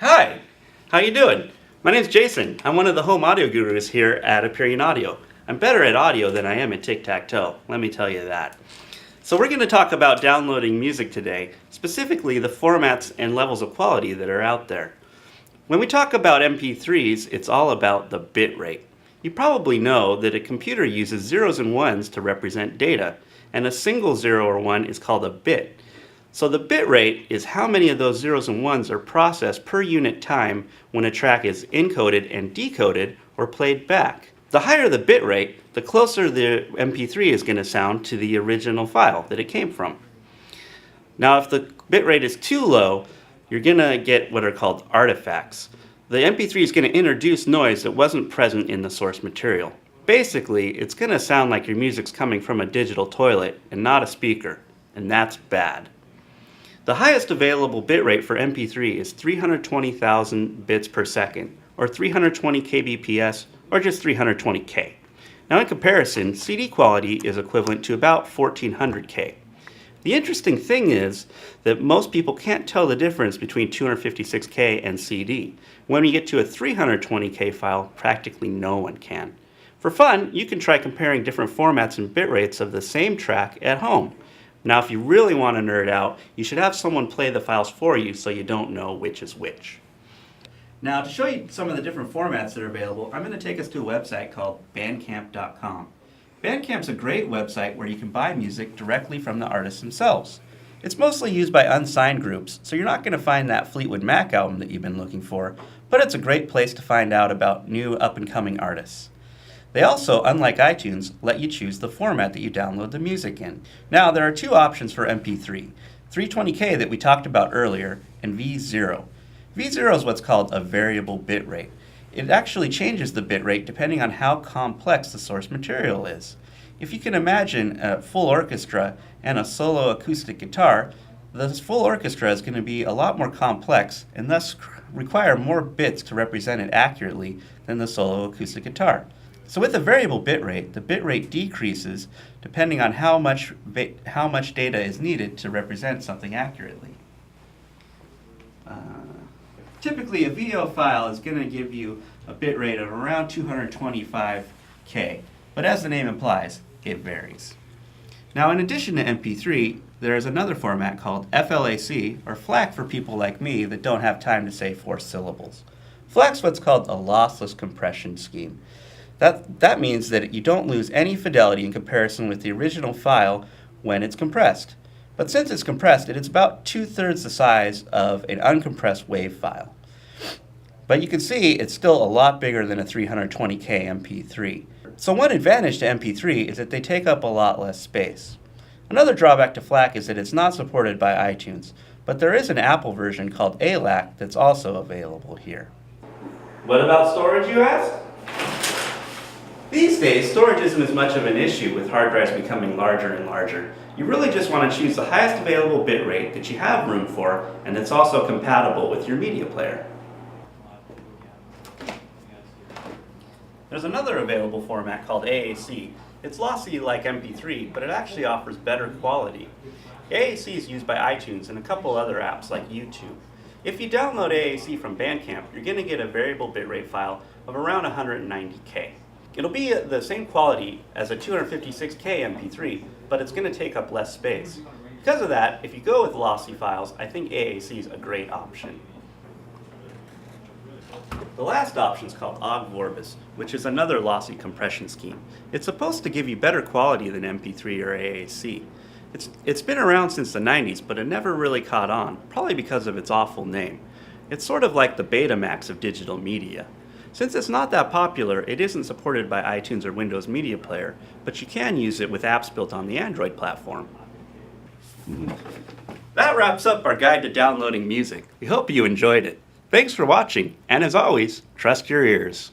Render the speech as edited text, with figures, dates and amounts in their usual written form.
Hi, how you doing? My name's Jason. I'm one of the home audio gurus here at Aperion Audio. I'm better at audio than I am at tic-tac-toe, let me tell you that. So we're going to talk about downloading music today, specifically the formats and levels of quality that are out there. When we talk about MP3s, it's all about the bit rate. You probably know that a computer uses zeros and ones to represent data, and a single 0 or 1 is called a bit. So the bit rate is how many of those zeros and ones are processed per unit time when a track is encoded and decoded or played back. The higher the bit rate, the closer the MP3 is going to sound to the original file that it came from. Now if the bit rate is too low, you're going to get what are called artifacts. The MP3 is going to introduce noise that wasn't present in the source material. Basically, it's going to sound like your music's coming from a digital toilet and not a speaker, and that's bad. The highest available bitrate for MP3 is 320,000 bits per second, or 320 kbps, or just 320K. Now in comparison, CD quality is equivalent to about 1400K. The interesting thing is that most people can't tell the difference between 256K and CD. When you get to a 320K file, practically no one can. For fun, you can try comparing different formats and bit rates of the same track at home. Now if you really want to nerd out, you should have someone play the files for you so you don't know which is which. Now to show you some of the different formats that are available, I'm going to take us to a website called Bandcamp.com. Bandcamp's a great website where you can buy music directly from the artists themselves. It's mostly used by unsigned groups, so you're not going to find that Fleetwood Mac album that you've been looking for, but it's a great place to find out about new up-and-coming artists. They also, unlike iTunes, let you choose the format that you download the music in. Now, there are two options for MP3, 320K that we talked about earlier, and V0. V0 is what's called a variable bit rate. It actually changes the bit rate depending on how complex the source material is. If you can imagine a full orchestra and a solo acoustic guitar, this full orchestra is going to be a lot more complex and thus require more bits to represent it accurately than the solo acoustic guitar. So with a variable bit rate, the bit rate decreases depending on how much data is needed to represent something accurately. Typically, a VO file is going to give you a bit rate of around 225K, but as the name implies, it varies. Now, in addition to MP3, there is another format called FLAC, or FLAC for people like me that don't have time to say 4 syllables. FLAC's what's called a lossless compression scheme. That means that you don't lose any fidelity in comparison with the original file when it's compressed. But since it's compressed, it is about 2/3 the size of an uncompressed WAV file. But you can see it's still a lot bigger than a 320K MP3. So one advantage to MP3 is that they take up a lot less space. Another drawback to FLAC is that it's not supported by iTunes, but there is an Apple version called ALAC that's also available here. What about storage, you ask? These days, storage isn't as much of an issue with hard drives becoming larger and larger. You really just want to choose the highest available bit rate that you have room for and that's also compatible with your media player. There's another available format called AAC. It's lossy like MP3, but it actually offers better quality. AAC is used by iTunes and a couple other apps like YouTube. If you download AAC from Bandcamp, you're going to get a variable bitrate file of around 190K. It'll be the same quality as a 256K MP3, but it's going to take up less space. Because of that, if you go with lossy files, I think AAC is a great option. The last option is called Ogg Vorbis, which is another lossy compression scheme. It's supposed to give you better quality than MP3 or AAC. It's been around since the 90s, but it never really caught on, probably because of its awful name. It's sort of like the Betamax of digital media. Since it's not that popular, it isn't supported by iTunes or Windows Media Player, but you can use it with apps built on the Android platform. That wraps up our guide to downloading music. We hope you enjoyed it. Thanks for watching, and as always, trust your ears.